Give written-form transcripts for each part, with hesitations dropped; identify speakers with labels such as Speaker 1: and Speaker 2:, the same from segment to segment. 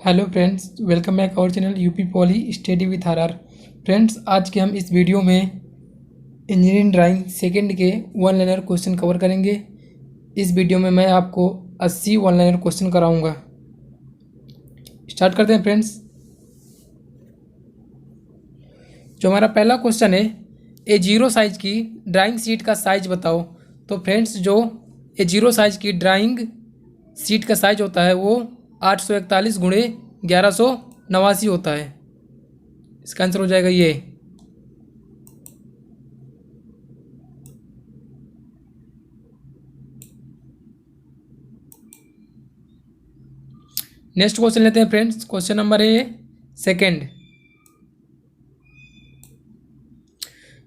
Speaker 1: Hello friends, welcome back our channel UP poly study with RR. Friends, आज के हम इस वीडियो में इंजीनियरिंग ड्राइंग सेकंड के वन लाइनर क्वेश्चन कवर करेंगे। इस वीडियो में मैं आपको 80 वन लाइनर क्वेश्चन कराऊंगा। स्टार्ट करते हैं फ्रेंड्स। जो हमारा पहला क्वेश्चन है, ए जीरो साइज की ड्राइंग शीट का साइज बताओ। तो फ्रेंड्स, जो ए जीरो साइज की ड्राइंग शीट का साइज होता है वो 841 गुणे 1189 होता है। इसका आंसर हो जाएगा ये। नेक्स्ट क्वेश्चन लेते हैं फ्रेंड्स। क्वेश्चन नंबर है सेकंड।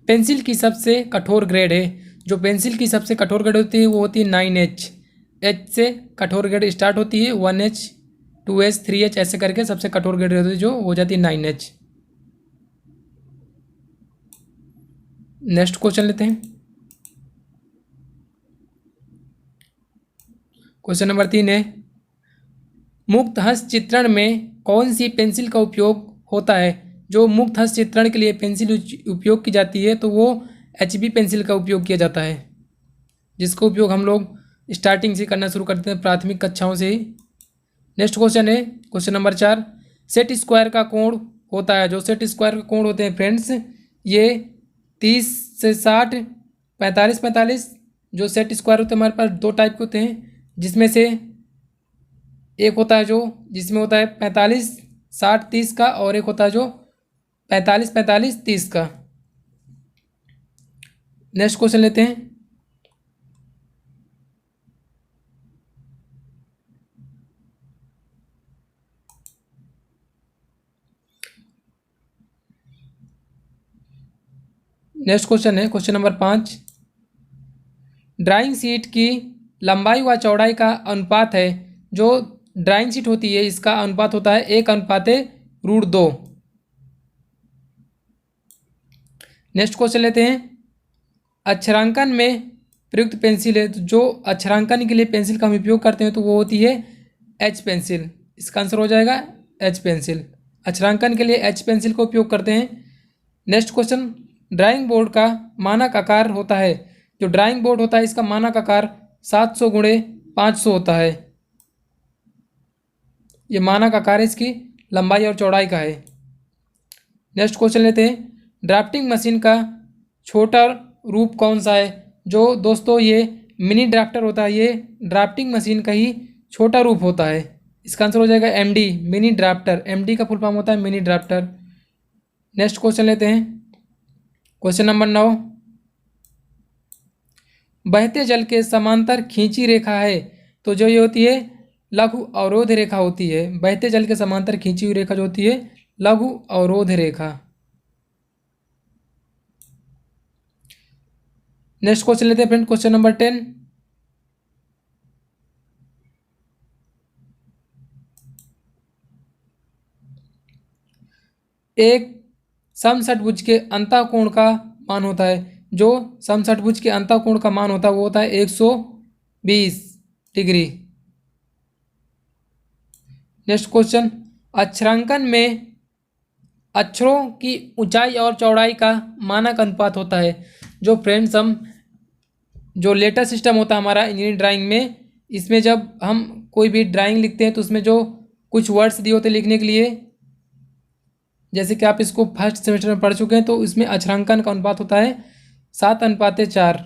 Speaker 1: पेंसिल की सबसे कठोर ग्रेड है। जो पेंसिल की सबसे कठोर ग्रेड होती है वो होती है 9H। एच से कठोर ग्रेड स्टार्ट होती है, 1H 2H 3H ऐसे करके सबसे कठोर ग्रेड होती है जो हो जाती है 9H। नेक्स्ट क्वेश्चन लेते हैं। क्वेश्चन नंबर 3 है, मुक्त हस्त चित्रण में कौन सी पेंसिल का उपयोग होता है। जो मुक्त हस्त चित्रण के लिए पेंसिल उपयोग की जाती है तो वो HB पेंसिल का उपयोग किया जाता है, जिसका उपयोग हम लोग स्टार्टिंग से करना शुरू करते हैं, प्राथमिक कक्षाओं से ही। नेक्स्ट क्वेश्चन है क्वेश्चन नंबर 4, सेट स्क्वायर का कोण होता है। जो सेट स्क्वायर का कोण होते हैं फ्रेंड्स, ये 30 से 60, 45 45। जो सेट स्क्वायर होते हैं हमारे पास दो टाइप के होते हैं, जिसमें से एक होता है जो जिसमें होता है 45 60 30 का, और एक होता है जो 45 45 30 का। नेक्स्ट क्वेश्चन लेते हैं। नेक्स्ट क्वेश्चन है क्वेश्चन नंबर 5, ड्राइंग शीट की लंबाई व चौड़ाई का अनुपात है। जो ड्राइंग शीट होती है इसका अनुपात होता है 1:2। नेक्स्ट क्वेश्चन लेते हैं, अक्षरांकन में प्रयुक्त पेंसिल है। तो जो अक्षरांकन के लिए पेंसिल का हम उपयोग करते हैं तो वो होती है H पेंसिल। इसका आंसर हो जाएगा H पेंसिल। अक्षरांकन के लिए H पेंसिल का उपयोग करते हैं। नेक्स्ट क्वेश्चन, ड्राइंग बोर्ड का मानक आकार होता है। जो ड्राइंग बोर्ड होता है इसका मानक आकार 700 गुणे 500 होता है। ये मानक आकार है इसकी लंबाई और चौड़ाई का है। नेक्स्ट क्वेश्चन लेते हैं, ड्राफ्टिंग मशीन का छोटा रूप कौन सा है। जो दोस्तों ये मिनी ड्राफ्टर होता है, ये ड्राफ्टिंग मशीन का ही छोटा रूप होता है। इसका आंसर हो जाएगा MD, मिनी ड्राफ्टर। MD का फुल फॉर्म होता है मिनी ड्राफ्टर। नेक्स्ट क्वेश्चन लेते हैं क्वेश्चन नंबर 9, बहते जल के समांतर खींची रेखा है। तो जो ये होती है लघु अवरोध रेखा होती है। बहते जल के समांतर खींची हुई रेखा जो होती है लघु अवरोध रेखा। नेक्स्ट क्वेश्चन लेते हैं फ्रेंड क्वेश्चन नंबर 10, एक समषटभुज के अंतःकोण का मान होता है। जो समषटभुज के अंतःकोण का मान होता है वो होता है 120 डिग्री। नेक्स्ट क्वेश्चन, अक्षरांकन में अक्षरों की ऊंचाई और चौड़ाई का मानक अनुपात होता है। जो फ्रेंड्स हम जो लेटर सिस्टम होता है हमारा इंजीनियरिंग ड्राइंग में, इसमें जब हम कोई भी ड्राइंग लिखते हैं तो उसमें जो कुछ वर्ड्स दिए होते हैं लिखने के लिए, जैसे कि आप इसको फर्स्ट सेमेस्टर में पढ़ चुके हैं, तो इसमें अक्षरांकन का अनुपात होता है 7:4।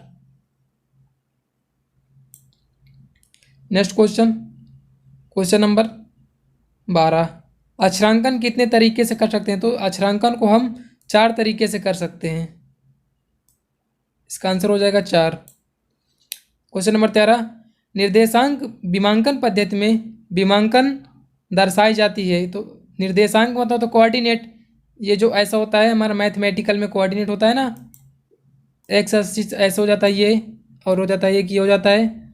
Speaker 1: नेक्स्ट क्वेश्चन क्वेश्चन नंबर 12, अक्षरांकन कितने तरीके से कर सकते हैं। तो अक्षरांकन को हम 4 तरीके से कर सकते हैं। इसका आंसर हो जाएगा 4। क्वेश्चन नंबर 13, निर्देशांक विमांकन पद्धति में विमांकन दर्शाई जाती है। तो निर्देशांक मतलब तो कोऑर्डिनेट। ये जो ऐसा होता है हमारा मैथमेटिकल में कोऑर्डिनेट होता है ना, एक्स एक्सिस ऐसे हो जाता है ये, और हो जाता है ये हो जाता है,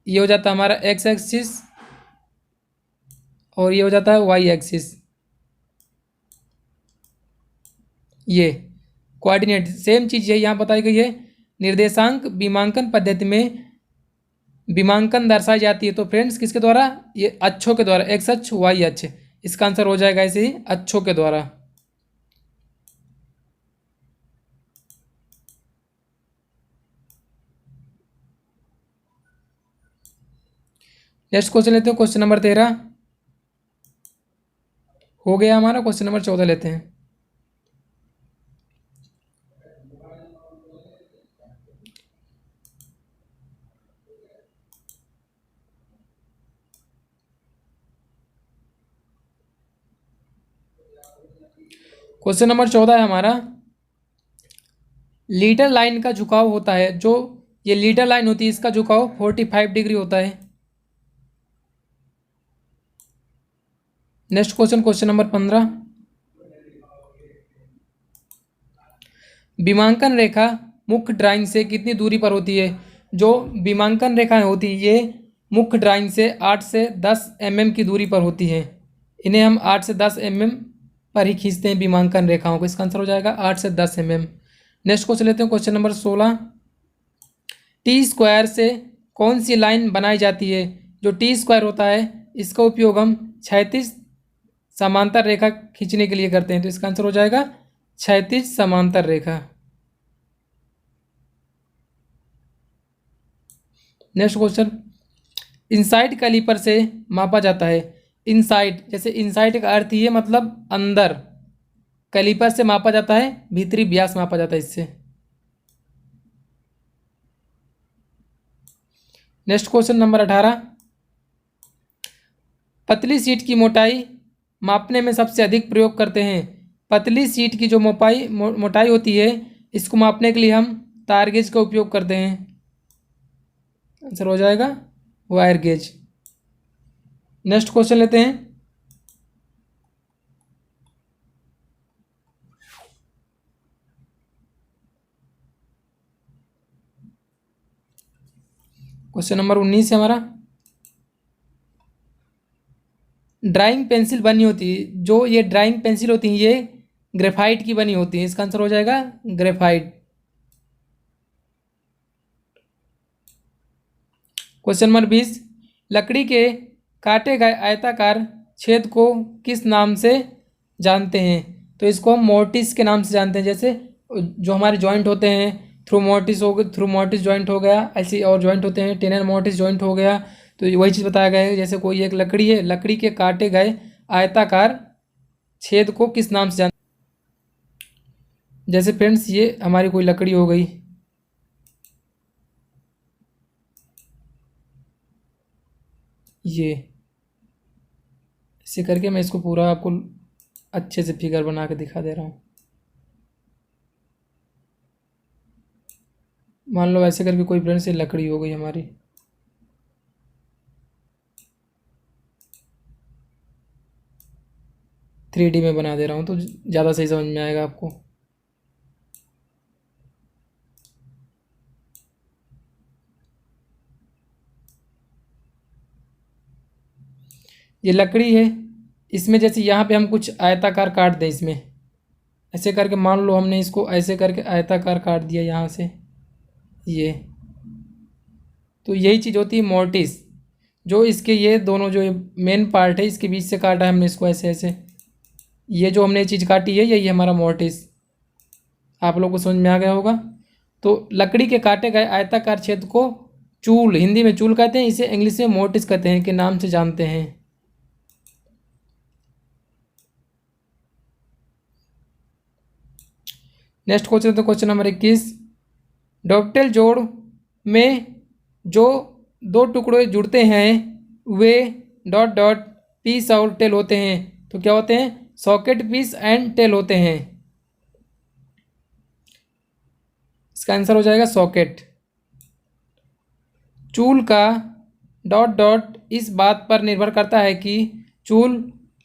Speaker 1: ये हो जाता है हमारा एक्स एक्सिस, और ये हो जाता है वाई एक्सिस। ये कोऑर्डिनेट सेम चीज़ है यहाँ बताई गई है। निर्देशांक विमांकन पद्धति में विमांकन दर्शाई जाती है। तो फ्रेंड्स किसके द्वारा, ये अक्षों के द्वारा, एक्स अक्ष वाई अक्ष, इसका आंसर हो जाएगा ऐसे ही अच्छों के द्वारा। नेक्स्ट क्वेश्चन लेते हैं, क्वेश्चन नंबर 13 हो गया हमारा। क्वेश्चन नंबर 14 लेते हैं। क्वेश्चन नंबर 14 है हमारा, लीडर लाइन का झुकाव होता है, जो ये लीडर लाइन होती है इसका झुकाव 45 डिग्री होता है। नेक्स्ट क्वेश्चन, क्वेश्चन नंबर 15, विमांकन रेखा मुख्य ड्राइंग से कितनी दूरी पर होती है। जो विमांकन रेखाएं होती है ये मुख्य ड्राइंग से 8 से 10 mm की दूरी पर होती है। इन्हें हम 8 से 10 mm पर ही खींचते हैं विमांकन रेखाओं को। इसका आंसर हो जाएगा 8 से 10 mm। नेक्स्ट क्वेश्चन लेते हैं, क्वेश्चन नंबर 16, टी स्क्वायर से कौन सी लाइन बनाई जाती है। जो टी स्क्वायर होता है इसका उपयोग हम क्षैतिज समांतर रेखा खींचने के लिए करते हैं। तो इसका आंसर हो जाएगा क्षैतिज समांतर रेखा। नेक्स्ट क्वेश्चन, इनसाइड कैलिपर से मापा जाता है। इनसाइड, जैसे इनसाइड का अर्थ ये मतलब अंदर, कैलिपर से मापा जाता है, भीतरी व्यास मापा जाता है इससे। नेक्स्ट क्वेश्चन नंबर 18, पतली सीट की मोटाई मापने में सबसे अधिक प्रयोग करते हैं। पतली सीट की जो मोटाई होती है इसको मापने के लिए हम तार गेज का उपयोग करते हैं। आंसर हो जाएगा वायर गेज। नेक्स्ट क्वेश्चन लेते हैं, क्वेश्चन नंबर 19 है हमारा, ड्राइंग पेंसिल बनी होती है, जो ये ड्राइंग पेंसिल होती है ये ग्रेफाइट की बनी होती है। इसका आंसर हो जाएगा ग्रेफाइट। क्वेश्चन नंबर 20, लकड़ी के काटे गए आयताकार छेद को किस नाम से जानते हैं। तो इसको हम मोर्टिस के नाम से जानते हैं। जैसे जो हमारे जॉइंट होते हैं, थ्रू मोर्टिस हो गया, थ्रू मोर्टिस जॉइंट हो गया, ऐसे और जॉइंट होते हैं, टेनर मोर्टिस जॉइंट हो गया। तो वही चीज़ बताया गया है। जैसे कोई एक लकड़ी है, लकड़ी के काटे गए आयताकार छेद को किस नाम से जानते। जैसे फ्रेंड्स ये हमारी कोई लकड़ी हो गई, ये ऐसे करके मैं इसको पूरा आपको अच्छे से फिगर बना के दिखा दे रहा हूँ। मान लो ऐसे करके कोई फ्रेंड्स ये लकड़ी हो गई हमारी, 3D में बना दे रहा हूँ तो ज़्यादा सही समझ में आएगा आपको। ये लकड़ी है, इसमें जैसे यहाँ पे हम कुछ आयताकार काट दें, इसमें ऐसे करके मान लो हमने इसको ऐसे करके आयताकार काट दिया यहाँ से, ये तो यही चीज़ होती है मोर्टिस। जो इसके ये दोनों जो मेन पार्ट है इसके बीच से काटा है हमने इसको ऐसे ऐसे, ये जो हमने चीज़ काटी है यही हमारा मोर्टिस। आप लोग को समझ में आ गया होगा। तो लकड़ी के काटे गए आयताकार छेद को चूल, हिंदी में चूल कहते हैं, इसे इंग्लिश में मोर्टिस कहते हैं के नाम से जानते हैं। नेक्स्ट क्वेश्चन तो क्वेश्चन नंबर 21, डॉक्टेल जोड़ में जो दो टुकड़े जुड़ते हैं वे डॉट डॉट पीस और टेल होते हैं। तो क्या होते हैं, सॉकेट, पीस एंड टेल होते हैं। इसका आंसर हो जाएगा सॉकेट। चूल का डॉट डॉट इस बात पर निर्भर करता है कि चूल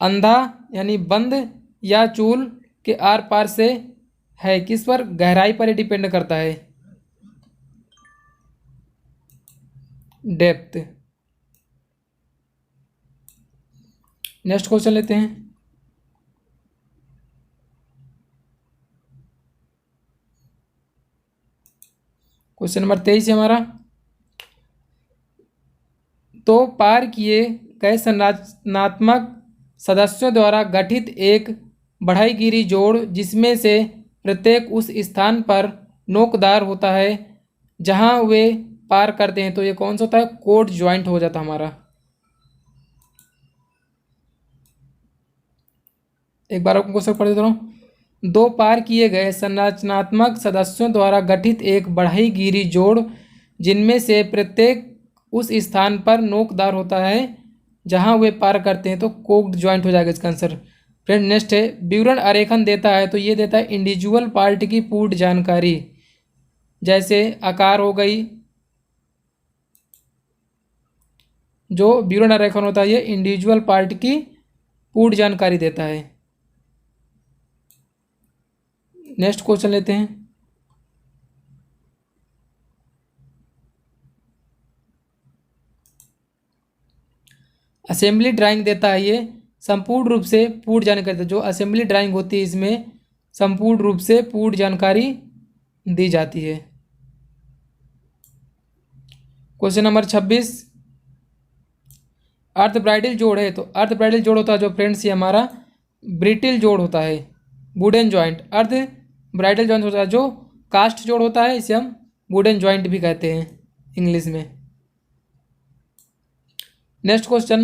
Speaker 1: अंधा यानी बंद या चूल के आर पार से है, किस पर, गहराई पर ही डिपेंड करता है, डेप्थ। नेक्स्ट क्वेश्चन लेते हैं, क्वेश्चन नंबर 23 है हमारा, तो पार किए गए संरचनात्मक सदस्यों द्वारा गठित एक बढ़ईगिरी जोड़ जिसमें से प्रत्येक उस स्थान पर नोकदार होता है जहां वे पार करते हैं। तो ये कौन सा होता है? कोड ज्वाइंट हो जाता हमारा। एक बार आपको क्वेश्चन पढ़ देता हूँ। दो पार किए गए संरचनात्मक सदस्यों द्वारा गठित एक बढ़ईगिरी जोड़ जिनमें से प्रत्येक उस स्थान पर नोकदार होता है जहां वे पार करते हैं। तो कोड ज्वाइंट हो जाएगा इसका आंसर। फ्रेंड नेक्स्ट है, विवरण आरेखन देता है। तो ये देता है इंडिविजुअल पार्ट की पूर्ण जानकारी, जैसे आकार हो गई। जो विवरण आरेखन होता है ये इंडिविजुअल पार्ट की पूर्ण जानकारी देता है। नेक्स्ट क्वेश्चन लेते हैं। असेंबली ड्राइंग देता है, ये संपूर्ण रूप से पूर्ण जानकारी देता है। जो असेंबली ड्राइंग होती है इसमें संपूर्ण रूप से पूर्ण जानकारी दी जाती है। क्वेश्चन नंबर 26, अर्थ ब्राइडल जोड़ है। तो अर्थ ब्राइडल जोड़ होता है जो फ्रेंड्स ये हमारा ब्रिटिल जोड़ होता है, वुडन जॉइंट। अर्थ ब्राइडल जॉइंट होता है जो कास्ट जोड़ होता है, इसे हम वुडन जॉइंट भी कहते हैं इंग्लिश में। नेक्स्ट क्वेश्चन,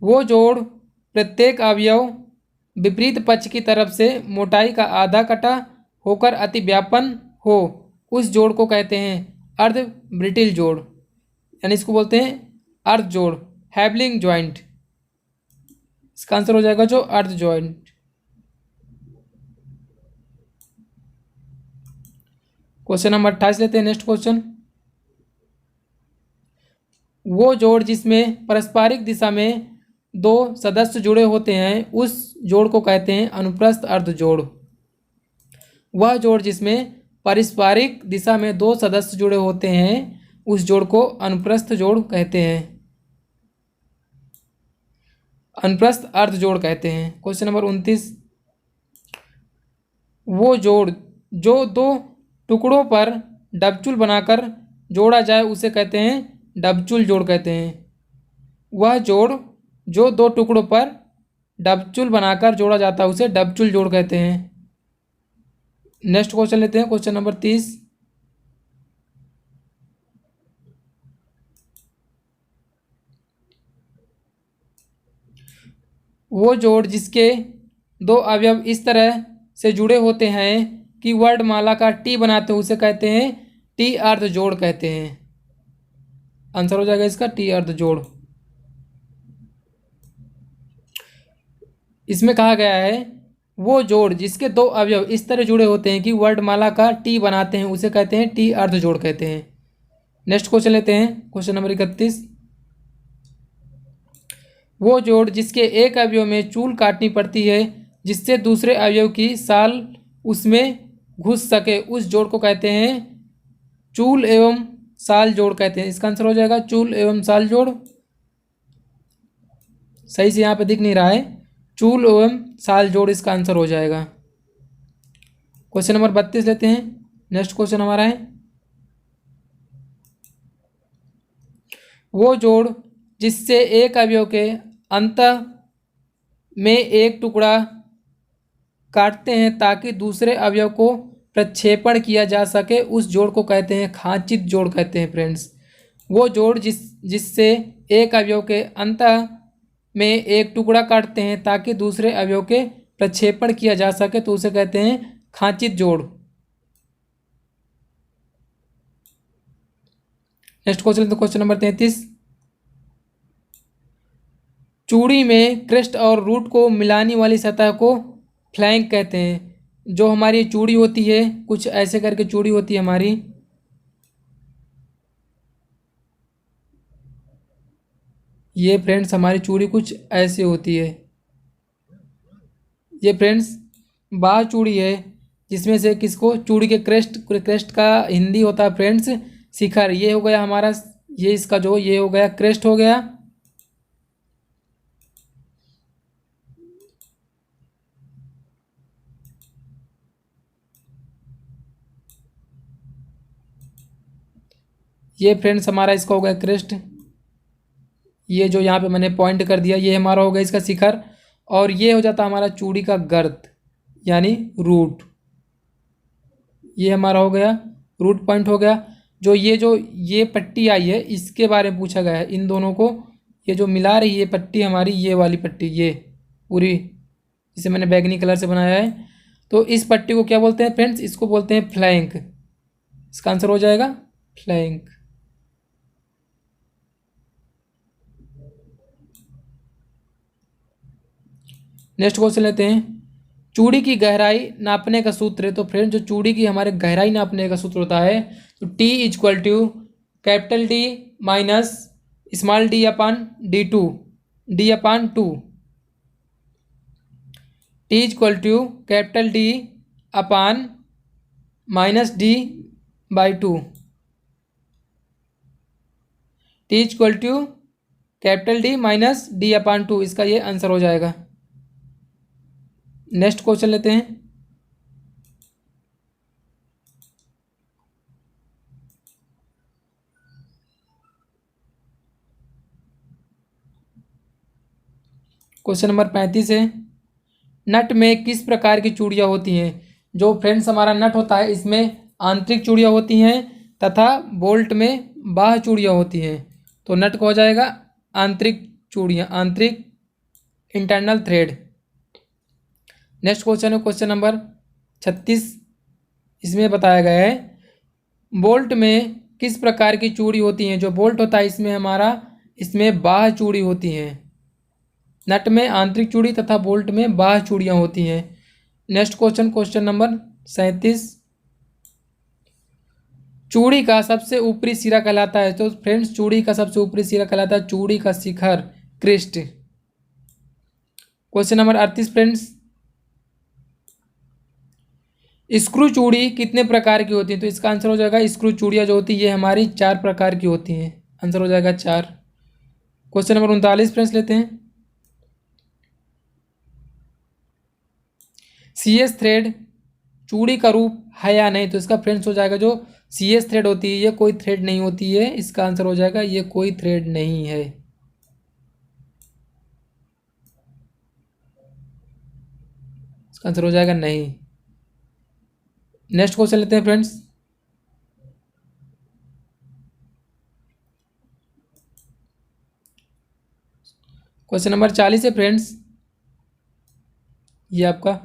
Speaker 1: वो जोड़ प्रत्येक अवयव विपरीत पक्ष की तरफ से मोटाई का आधा कटा होकर अति व्यापन हो, उस जोड़ को कहते हैं अर्ध ब्रिटिल जोड़, यानी इसको बोलते हैं अर्ध जोड़, हैवलिंग जॉइंट। इसका आंसर हो जाएगा जो अर्ध जॉइंट। क्वेश्चन नंबर 28 लेते हैं। नेक्स्ट क्वेश्चन, वो जोड़ जिसमें पारस्परिक दिशा में दो सदस्य जुड़े होते हैं उस जोड़ को कहते हैं अनुप्रस्थ अर्ध जोड़। वह जोड़ जिसमें पारस्परिक दिशा में दो सदस्य जुड़े होते हैं उस जोड़ को अनुप्रस्थ जोड़ कहते हैं, अनुप्रस्थ अर्ध जोड़ कहते हैं। क्वेश्चन नंबर 29, वो जोड़ जो दो टुकड़ों पर डबचुल बनाकर जोड़ा जाए उसे कहते हैं डबचुल जोड़ कहते हैं। वह जोड़ जो दो टुकड़ों पर डबचुल बनाकर जोड़ा जाता है उसे डबचुल जोड़ कहते हैं। नेक्स्ट क्वेश्चन लेते हैं। क्वेश्चन नंबर 30, वो जोड़ जिसके दो अवयव इस तरह से जुड़े होते हैं कि वर्णमाला का टी बनाते हैं उसे कहते हैं टी अर्ध जोड़ कहते हैं। आंसर हो जाएगा इसका टी अर्ध जोड़। इसमें कहा गया है वो जोड़ जिसके दो अवयव इस तरह जुड़े होते हैं कि वर्णमाला का टी बनाते हैं उसे कहते हैं टी अर्ध जोड़ कहते हैं। नेक्स्ट क्वेश्चन लेते हैं। क्वेश्चन नंबर 31, वो जोड़ जिसके एक अवयव में चूल काटनी पड़ती है जिससे दूसरे अवयव की साल उसमें घुस सके उस जोड़ को कहते हैं चूल एवं साल जोड़ कहते हैं। इसका आंसर हो जाएगा चूल एवं साल जोड़। सही से यहाँ पे दिख नहीं रहा है, चूल एवं साल जोड़ इसका आंसर हो जाएगा। क्वेश्चन नंबर 32 लेते हैं। नेक्स्ट क्वेश्चन हमारा है वो जोड़ जिससे एक अवयव के अंत में एक टुकड़ा काटते हैं ताकि दूसरे अवयव को प्रक्षेपण किया जा सके उस जोड़ को कहते हैं खांचित जोड़ कहते हैं। फ्रेंड्स, वो जोड़ जिससे एक अवयव के अंत में एक टुकड़ा काटते हैं ताकि दूसरे अवयव के प्रक्षेपण किया जा सके तो उसे कहते हैं खांचित जोड़। नेक्स्ट क्वेश्चन, क्वेश्चन नंबर 33, चूड़ी में क्रेस्ट और रूट को मिलाने वाली सतह को फ्लैंक कहते हैं। जो हमारी चूड़ी होती है कुछ ऐसे करके चूड़ी होती है हमारी, ये फ्रेंड्स हमारी चूड़ी कुछ ऐसे होती है। ये फ्रेंड्स बाह चूड़ी है जिसमें से किसको चूड़ी के क्रेस्ट का हिंदी होता है फ्रेंड्स शिखर। ये हो गया हमारा, ये इसका जो ये हो गया क्रेस्ट हो गया। ये फ्रेंड्स हमारा इसका हो गया क्रेस्ट, ये जो यहाँ पे मैंने पॉइंट कर दिया ये हमारा हो गया इसका शिखर, और ये हो जाता हमारा चूड़ी का गर्त यानी रूट। ये हमारा हो गया रूट पॉइंट हो गया। जो ये पट्टी आई है इसके बारे में पूछा गया है, इन दोनों को ये जो मिला रही है पट्टी हमारी, ये वाली पट्टी, ये पूरी, इसे मैंने बैगनी कलर से बनाया है। तो इस पट्टी को क्या बोलते हैं फ्रेंड्स? इसको बोलते हैं फ्लैंक। इसका आंसर हो जाएगा फ्लैंक। नेक्स्ट क्वेश्चन लेते हैं, चूड़ी की गहराई नापने का सूत्र है। तो फ्रेंड जो चूड़ी की हमारे गहराई नापने का सूत्र होता है तो T equal to capital D minus small d upon D upon 2। T equal to capital D upon minus D by 2। T equal to capital D minus D upon 2, इसका ये आंसर हो जाएगा। नेक्स्ट क्वेश्चन लेते हैं, question number 35 है, नट में किस प्रकार की चूड़ियाँ होती हैं? जो फ्रेंड्स हमारा नट होता है इसमें आंतरिक चूड़ियाँ होती हैं तथा बोल्ट में बाह्य चूड़ियाँ होती हैं। तो नट को हो जाएगा आंतरिक चूड़ियाँ, आंतरिक इंटरनल थ्रेड। नेक्स्ट क्वेश्चन है क्वेश्चन नंबर 36, इसमें बताया गया है बोल्ट में किस प्रकार की चूड़ी होती हैं? जो बोल्ट होता है इसमें हमारा, इसमें बाह्य चूड़ी होती हैं। नट में आंतरिक चूड़ी तथा बोल्ट में बाह्य चूड़ियाँ होती हैं। नेक्स्ट क्वेश्चन, क्वेश्चन नंबर 37, चूड़ी का सबसे ऊपरी सिरा कहलाता है। तो फ्रेंड्स चूड़ी का सबसे ऊपरी सिरा कहलाता है चूड़ी का शिखर, crest. Question number 38 friends, screw चूड़ी कितने प्रकार की होती है? तो इसका आंसर हो जाएगा स्क्रू चूड़ियाँ जो होती है ये हमारी 4 प्रकार की होती हैं। आंसर हो जाएगा 4। क्वेश्चन नंबर 39 फ्रेंड्स लेते हैं, CS थ्रेड चूड़ी का रूप है या नहीं? तो इसका फ्रेंड्स हो जाएगा जो CS थ्रेड होती है ये कोई थ्रेड नहीं होती है। इसका आंसर हो जाएगा ये कोई थ्रेड नहीं है। इसका आंसर हो जाएगा नहीं। नेक्स्ट क्वेश्चन लेते हैं फ्रेंड्स, क्वेश्चन नंबर 40 है फ्रेंड्स, ये आपका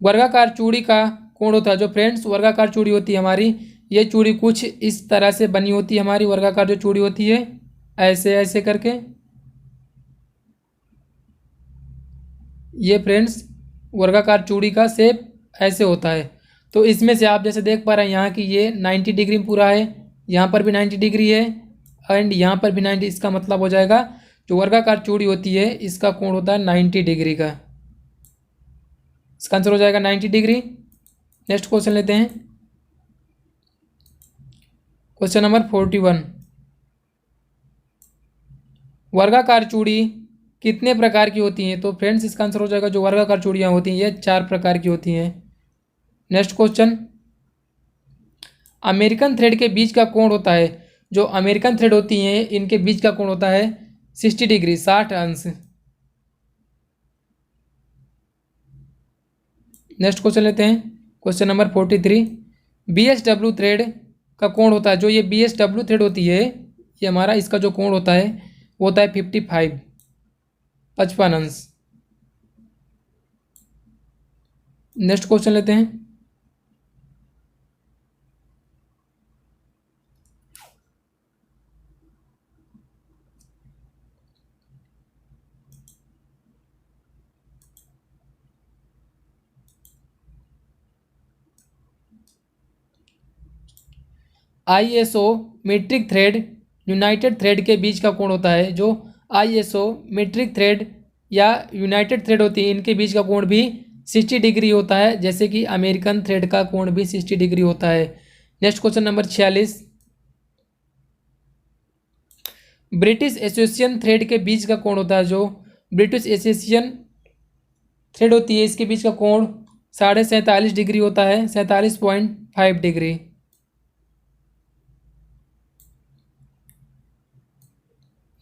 Speaker 1: वर्गाकार चूड़ी का कोण होता है। जो फ्रेंड्स वर्गाकार चूड़ी होती है हमारी, ये चूड़ी कुछ इस तरह से बनी होती है हमारी। वर्गाकार जो चूड़ी होती है ऐसे ऐसे करके, ये फ्रेंड्स वर्गाकार चूड़ी का शेप ऐसे होता है। तो इसमें से आप जैसे देख पा रहे हैं यहाँ की ये 90 डिग्री में पूरा है, यहाँ पर भी 90 डिग्री है एंड यहाँ पर भी 90। इसका मतलब हो जाएगा जो वर्गाकार चूड़ी होती है इसका कोण होता है 90 डिग्री का। इसका आंसर हो जाएगा 90 डिग्री। नेक्स्ट क्वेश्चन लेते हैं, क्वेश्चन नंबर 41, वर्गाकार चूड़ी कितने प्रकार की होती हैं? तो फ्रेंड्स इसका आंसर हो जाएगा जो वर्गाकार चूड़ियाँ होती हैं ये 4 प्रकार की होती हैं। नेक्स्ट क्वेश्चन, अमेरिकन थ्रेड के बीच का कोण होता है। जो अमेरिकन थ्रेड होती हैं इनके बीच का कोण होता है 60 डिग्री, 60 अंश। नेक्स्ट क्वेश्चन लेते हैं, क्वेश्चन नंबर 43, BSW थ्रेड का कोण होता है। जो ये BSW थ्रेड होती है ये हमारा इसका जो कोण होता है वो होता है 55, 55 अंश। नेक्स्ट क्वेश्चन लेते हैं, ISO metric thread United thread के बीच का कोण होता है। जो ISO मीट्रिक थ्रेड या यूनाइटेड थ्रेड होती है इनके बीच का कोण भी 60 डिग्री होता है, जैसे कि अमेरिकन थ्रेड का कोण भी 60 डिग्री होता है। Next question number 46, British association thread के बीच का कोण होता है। जो ब्रिटिश एसोसिएशन थ्रेड होती है इसके बीच का कोण 47.5 डिग्री होता है, 47.5 डिग्री।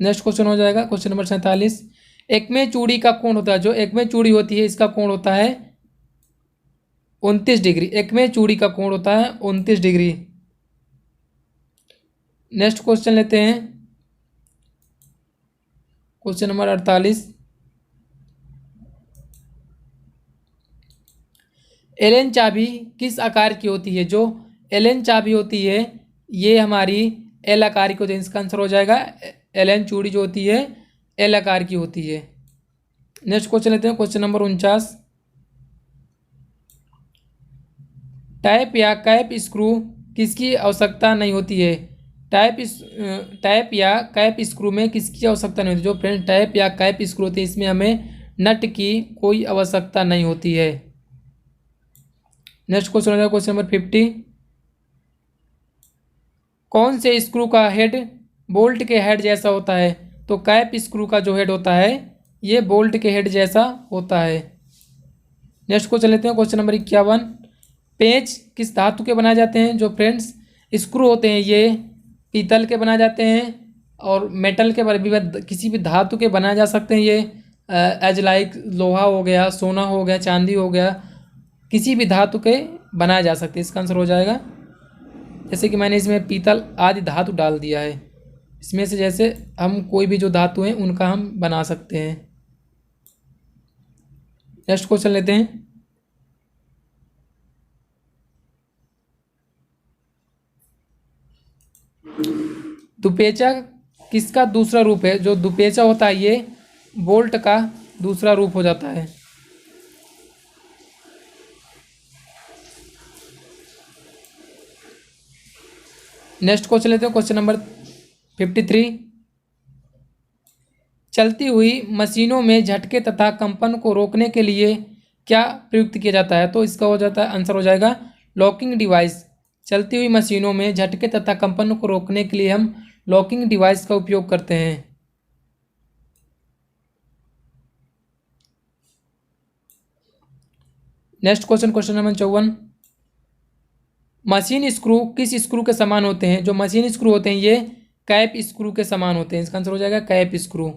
Speaker 1: नेक्स्ट क्वेश्चन हो जाएगा क्वेश्चन नंबर 47। एकमे चूड़ी का कोण होता है, जो एकमे चूड़ी होती है इसका कोण होता है 29 डिग्री। एकमे चूड़ी का कोण होता है 29 डिग्री। नेक्स्ट क्वेश्चन लेते हैं क्वेश्चन नंबर 48। एलेन चाबी किस आकार की होती है? जो एलेन चाबी होती है ये हमारी एल आकार की होती है। इसका आंसर हो जाएगा एलेन चूड़ी जो होती है एल आकार की होती है। नेक्स्ट क्वेश्चन लेते हैं क्वेश्चन नंबर 49। टाइप या कैप स्क्रू किसकी आवश्यकता नहीं होती है? टाइप या कैप स्क्रू में किसकी आवश्यकता नहीं होती? जो फ्रेंड टाइप या कैप स्क्रू होती है इसमें हमें नट की कोई आवश्यकता नहीं होती है। नेक्स्ट क्वेश्चन हो जाएगा क्वेश्चन नंबर 50। कौन से स्क्रू का हेड बोल्ट के हेड जैसा होता है? तो कैप स्क्रू का जो हेड होता है ये बोल्ट के हेड जैसा होता है। नेक्स्ट क्वेश्चन लेते हैं क्वेश्चन नंबर 51। पेंच किस धातु के बनाए जाते हैं? जो फ्रेंड्स स्क्रू होते हैं ये पीतल के बनाए जाते हैं और मेटल के भी किसी भी धातु के बनाए जा सकते हैं। ये एज लाइक लोहा हो गया, सोना हो गया, चांदी हो गया, किसी भी धातु के बनाए जा सकते हैं। इसका आंसर हो जाएगा, जैसे कि मैंने इसमें पीतल आदि धातु डाल दिया है, इसमें से जैसे हम कोई भी जो धातु हैं उनका हम बना सकते हैं। नेक्स्ट क्वेश्चन लेते हैं दुपेचा किसका दूसरा रूप है? जो दुपेचा होता है ये बोल्ट का दूसरा रूप हो जाता है। नेक्स्ट क्वेश्चन लेते हैं क्वेश्चन नंबर 53। चलती हुई मशीनों में झटके तथा कंपन को रोकने के लिए क्या प्रयुक्त किया जाता है? तो इसका हो जाता है आंसर हो जाएगा लॉकिंग डिवाइस। चलती हुई मशीनों में झटके तथा कंपन को रोकने के लिए हम लॉकिंग डिवाइस का उपयोग करते हैं। Next question question number 54। Machine screw किस स्क्रू के समान होते हैं? जो मशीन स्क्रू होते हैं ये कैप स्क्रू के समान होते हैं। इसका आंसर हो जाएगा cap screw.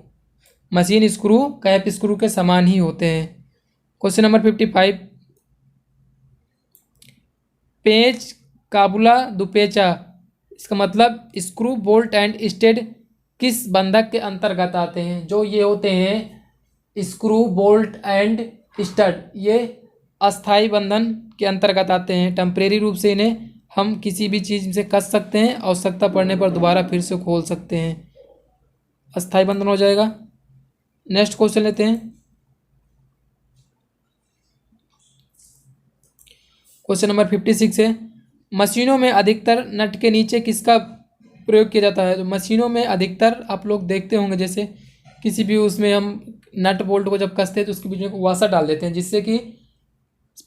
Speaker 1: Machine screw cap screw के समान ही होते हैं। Question number 55। पेंच काबुला दुपेचा इसका मतलब स्क्रू बोल्ट एंड स्टेड किस बंधक के अंतर्गत आते हैं? जो ये होते हैं स्क्रू बोल्ट एंड स्टड ये अस्थाई बंधन के अंतर्गत आते हैं। टेम्परेरी रूप से इन्हें हम किसी भी चीज़ से कस सकते हैं, आवश्यकता पड़ने पर दोबारा फिर से खोल सकते हैं। अस्थाई बंधन हो जाएगा। नेक्स्ट क्वेश्चन लेते हैं क्वेश्चन नंबर 56 है। मशीनों में अधिकतर नट के नीचे किसका प्रयोग किया जाता है? तो मशीनों में अधिकतर आप लोग देखते होंगे जैसे किसी भी उसमें हम नट बोल्ट को जब कसते हैं तो उसके बीच में वाशर डाल देते हैं जिससे कि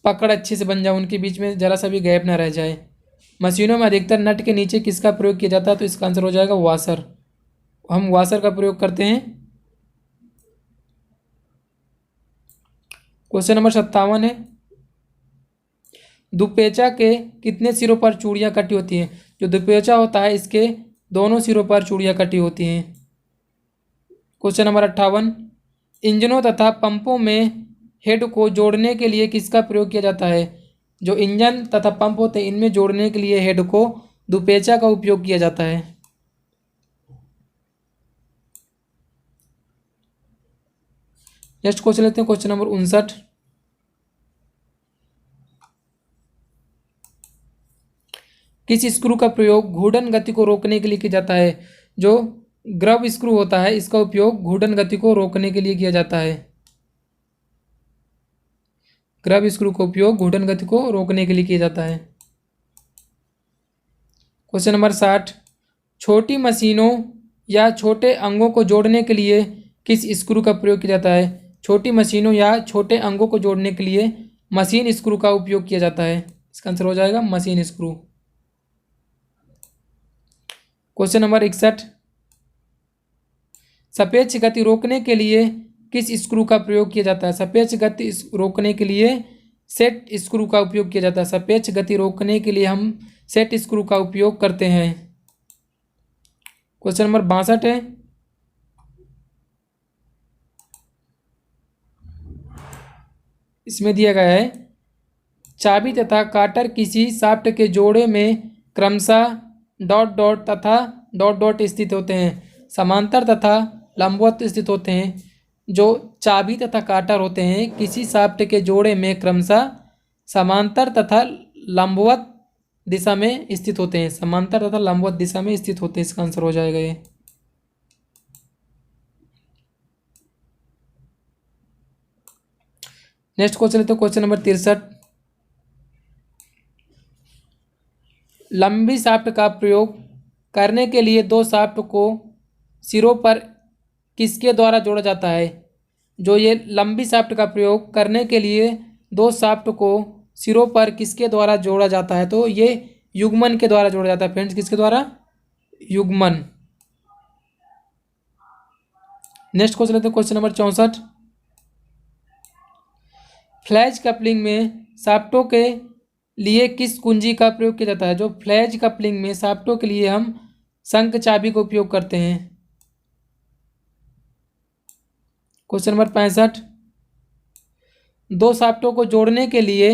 Speaker 1: पकड़ अच्छे से बन जाए, उनके बीच में ज़रा सा भी गैप ना रह जाए। मशीनों में अधिकतर नट के नीचे किसका प्रयोग किया जाता है? तो इसका आंसर हो जाएगा वाशर। हम वाशर का प्रयोग करते हैं। क्वेश्चन नंबर 57 है। दुपेचा के कितने सिरों पर चूड़ियाँ कटी होती हैं? जो दुपेचा होता है इसके दोनों सिरों पर चूड़ियाँ कटी होती हैं। Question number 58। इंजनों तथा पंपों में हेड को जोड़ने के लिए किसका प्रयोग किया जाता है? जो इंजन तथा पंप होते हैं इनमें जोड़ने के लिए हेड को दुपेचा का उपयोग किया जाता है। नेक्स्ट क्वेश्चन लेते हैं क्वेश्चन नंबर 59। किस स्क्रू का प्रयोग घूर्णन गति को रोकने के लिए किया जाता है? जो ग्रब स्क्रू होता है इसका उपयोग घूर्णन गति को रोकने के लिए किया जाता है। ग्रब स्क्रू का उपयोग घूर्णन गति को रोकने के लिए किया जाता है। Question number 60। छोटी मशीनों या छोटे अंगों को जोड़ने के लिए किस स्क्रू का प्रयोग किया जाता है? छोटी मशीनों या छोटे अंगों को जोड़ने के लिए मशीन स्क्रू का उपयोग किया जाता है। इसका आंसर हो जाएगा मशीन स्क्रू। Question number 61। सापेक्ष गति रोकने के लिए किस स्क्रू का प्रयोग किया जाता है? सापेक्ष गति रोकने के लिए सेट स्क्रू का उपयोग किया जाता है। सापेक्ष गति रोकने के लिए हम सेट स्क्रू का उपयोग करते हैं। क्वेश्चन नंबर 62 है। इसमें दिया गया है चाबी तथा काटर किसी शाफ्ट के जोड़े में क्रमशः डॉट डॉट तथा डॉट डॉट स्थित होते हैं, समांतर तथा लंबवत स्थित होते हैं। जो चाबी तथा काटर होते हैं किसी शाफ्ट के जोड़े में क्रमशः समांतर तथा लंबवत दिशा में स्थित होते हैं, समांतर तथा लंबवत दिशा में स्थित होते हैं। इसका आंसर हो जाएगा ये। नेक्स्ट क्वेश्चन है तो क्वेश्चन नंबर 63। लंबी शाफ्ट का प्रयोग करने के लिए दो शाफ्ट को सिरों पर किसके द्वारा जोड़ा जाता है? जो ये लंबी शाफ्ट का प्रयोग करने के लिए दो शाफ्ट को सिरों पर किसके द्वारा जोड़ा जाता है? तो ये युग्मन के द्वारा जोड़ा जाता है फ्रेंड्स। किसके द्वारा? युग्मन। नेक्स्ट क्वेश्चन लेते हैं क्वेश्चन नंबर 64। फ्लैज कपलिंग में शाफ्टों के लिए किस कुंजी का प्रयोग किया जाता है? जो फ्लैज कपलिंग में शाफ्टों के लिए हम शंख चाबी का उपयोग करते हैं। Question number 65। दो शाफ्टों को जोड़ने के लिए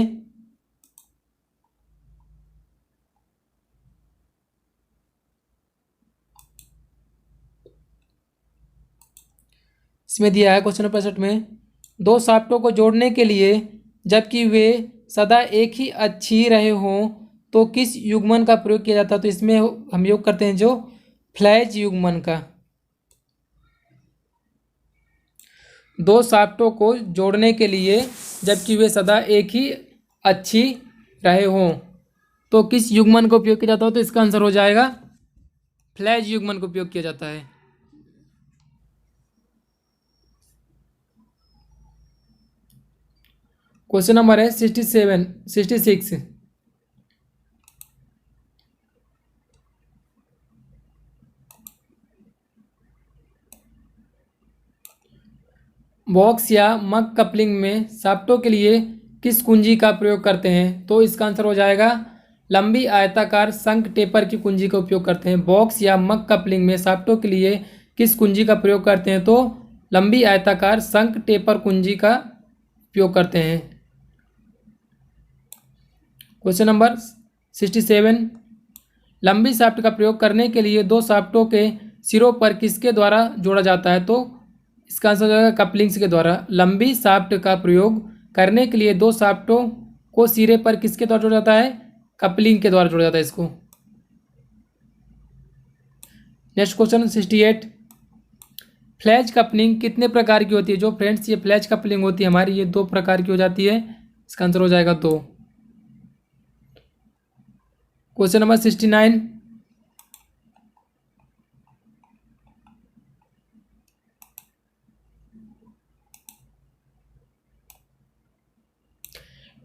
Speaker 1: इसमें दिया है क्वेश्चन नंबर 65 में दो शाफ्टों को जोड़ने के लिए जबकि वे सदा एक ही अच्छी रहे हों तो किस युग्मन का प्रयोग किया जाता है? तो इसमें हम योग करते हैं जो फ्लैज युग्मन का। दो शाफ्टों को जोड़ने के लिए जबकि वे सदा एक ही अच्छी रहे हों तो किस युग्मन का उपयोग किया जाता है? तो इसका आंसर हो जाएगा फ्लैज युग्मन का उपयोग किया जाता है। क्वेश्चन नंबर है 66। बॉक्स या मग कपलिंग में शाफ्टों के लिए किस कुंजी का प्रयोग करते हैं? तो इसका आंसर हो जाएगा लंबी आयताकार शंख टेपर की कुंजी का उपयोग करते हैं। बॉक्स या मग कपलिंग में शाफ्टों के लिए किस कुंजी का प्रयोग करते हैं? तो लंबी आयताकार शंख टेपर कुंजी का उपयोग करते हैं। Question number 67। लंबी शाफ्ट का प्रयोग करने के लिए दो शाफ्टों के सिरों पर किसके द्वारा जोड़ा जाता है? तो इसका आंसर हो जाएगा कपलिंग्स के द्वारा। लंबी शाफ्ट का प्रयोग करने के लिए दो शाफ्टों को सिरे पर किसके द्वारा जोड़ा जाता है? कपलिंग के द्वारा जोड़ा जाता है इसको। Next question 68। फ्लैज कपलिंग कितने प्रकार की होती है? जो फ्रेंड्स ये फ्लैज कपलिंग होती है हमारी ये दो प्रकार की हो जाती है। इसका आंसर हो जाएगा 2। Question number 69।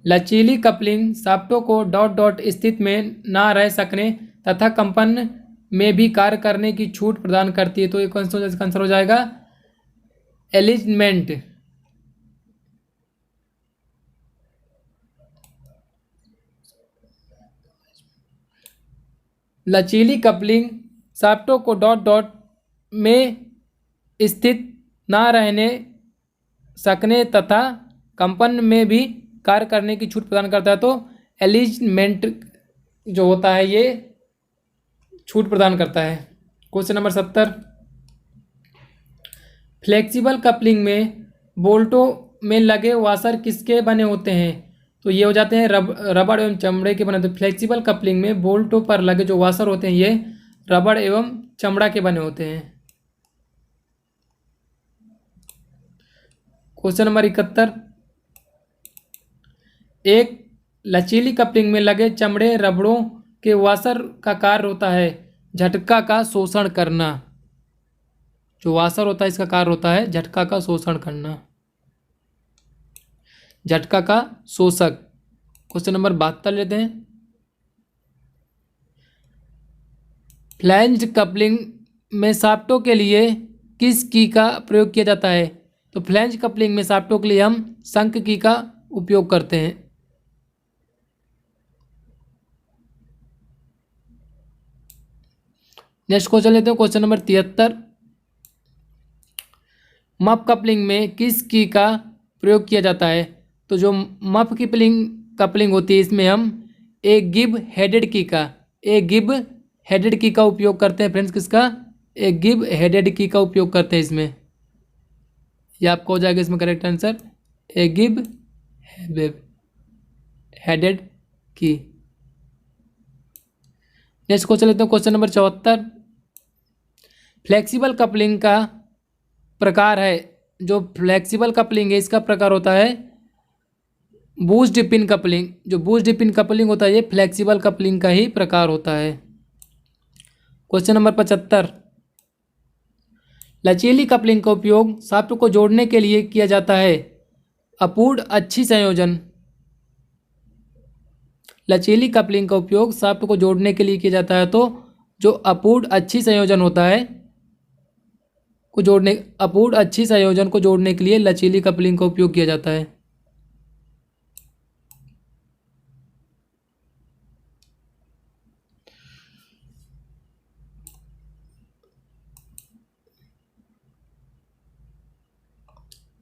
Speaker 1: लचीली कपलिंग शाफ्टों को डॉट डॉट स्थित में ना रह सकने तथा कंपन में भी कार्य करने की छूट प्रदान करती है। तो ये आंसर हो जाएगा एलिजमेंट। लचीली कपलिंग शाफ्टों को डॉट डॉट में स्थित ना रहने सकने तथा कंपन में भी कार्य करने की छूट प्रदान करता है। तो एलिजमेंट जो होता है ये छूट प्रदान करता है। Question number 70। फ्लेक्सिबल कपलिंग में बोल्टों में लगे वाशर किसके बने होते हैं? तो ये हो जाते हैं रबड़ एवं चमड़े के बने होते हैं। फ्लेक्सिबल कपलिंग में बोल्टों पर लगे जो वाशर होते हैं ये रबड़ एवं चमड़ा के बने होते हैं। Question number 71। एक लचीली कपलिंग में लगे चमड़े रबड़ों के वाशर का कार्य होता है झटका का शोषण करना। जो वाशर होता है इसका कार्य होता है झटका का शोषण करना, झटका का शोषक। क्वेश्चन नंबर 72 लेते हैं। फ्लैंज्ड कपलिंग में शाफ्टों के लिए किस की का प्रयोग किया जाता है? तो फ्लैंज कपलिंग में शाफ्टों के लिए हम शंख की का उपयोग करते हैं। नेक्स्ट क्वेश्चन लेते हैं क्वेश्चन नंबर 73। मप कपलिंग में किस की का प्रयोग किया जाता है? तो जो मफ की कपलिंग होती है इसमें हम एक गिव हेडेड की का उपयोग करते हैं फ्रेंड्स। किसका? एक गिव हेडेड की का उपयोग करते हैं इसमें। यह आपको हो जाएगा इसमें करेक्ट आंसर, ए गिव हेडेड की। नेक्स्ट क्वेश्चन लेते हैं, क्वेश्चन नंबर 74। फ्लेक्सिबल कपलिंग का प्रकार है, जो फ्लेक्सिबल कपलिंग है इसका प्रकार होता है बूस्ट पिन कपलिंग। जो बूस्ट पिन कपलिंग होता है ये फ्लेक्सिबल कपलिंग का ही प्रकार होता है। Question number 75। लचीली कपलिंग का उपयोग शाफ्ट को जोड़ने के लिए किया जाता है। अपूर्ण अच्छी संयोजन। लचीली कपलिंग का उपयोग शाफ्ट को जोड़ने के लिए किया जाता है, तो जो अपूर्ण अच्छी संयोजन होता है अपूर्ण अच्छी संयोजन को जोड़ने के लिए लचीली कपलिंग का उपयोग किया जाता है।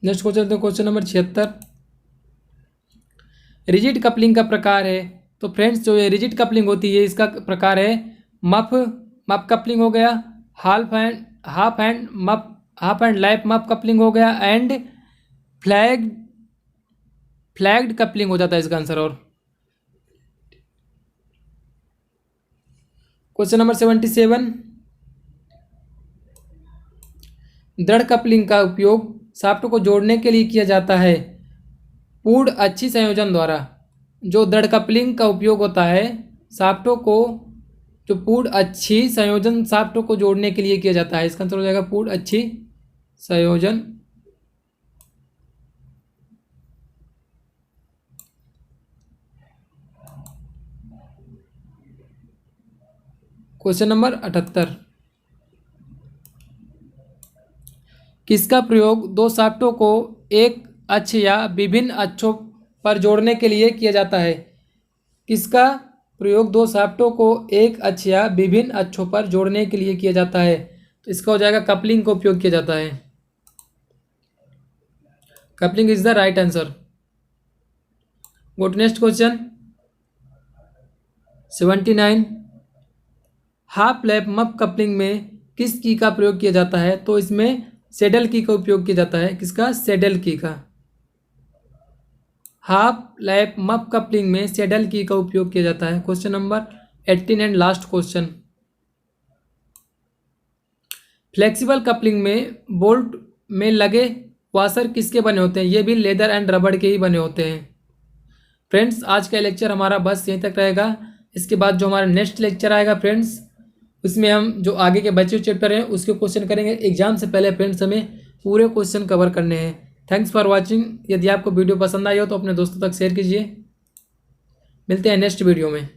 Speaker 1: नेक्स्ट क्वेश्चन है क्वेश्चन नंबर 76। रिजिड कपलिंग का प्रकार है। तो फ्रेंड्स जो ये रिजिड कपलिंग होती है इसका प्रकार है मफ कपलिंग हो गया, half and life muff coupling हो गया, एंड फ्लैग्ड कपलिंग हो जाता है इसका आंसर। और क्वेश्चन नंबर 77। दृढ़ कपलिंग का उपयोग शाफ्ट को जोड़ने के लिए किया जाता है पूर्ण अच्छी संयोजन द्वारा। जो दृढ़ कपलिंग का उपयोग होता है शाफ्टों को जो पूर्ण अच्छी संयोजन शाफ्टों को जोड़ने के लिए किया जाता है, इसका आंसर हो जाएगा पूर्ण अच्छी संयोजन। Question number 78। किसका प्रयोग दो शाफ्टों को एक अक्ष या विभिन्न अक्षों पर जोड़ने के लिए किया जाता है? किसका प्रयोग दो शाफ्टों को एक अक्ष या विभिन्न अक्षों पर जोड़ने के लिए किया जाता है? तो इसका हो जाएगा कपलिंग का उपयोग किया जाता है। Coupling is the right answer. Go to next question 79। Half lap muff coupling में किस की का प्रयोग किया जाता है? तो इसमें सेडल की का उपयोग किया जाता है। किसका? सेडल की का। हाफ लैप मफ कपलिंग में सेडल की का उपयोग किया जाता है। Question number 18 and last question. Flexible coupling में बोल्ट में लगे वाशर किसके बने होते हैं? ये भी लेदर एंड रबड़ के ही बने होते हैं। फ्रेंड्स आज का लेक्चर हमारा बस यहीं तक रहेगा। इसके बाद जो हमारा नेक्स्ट लेक्चर आएगा फ्रेंड्स, उसमें हम जो आगे के बचे चैप्टर हैं उसके क्वेश्चन करेंगे। एग्जाम से पहले फ्रेंड्स हमें पूरे क्वेश्चन कवर करने हैं। Thanks for watching. यदि आपको वीडियो पसंद आई हो तो अपने दोस्तों तक शेयर कीजिए। मिलते हैं नेक्स्ट वीडियो में।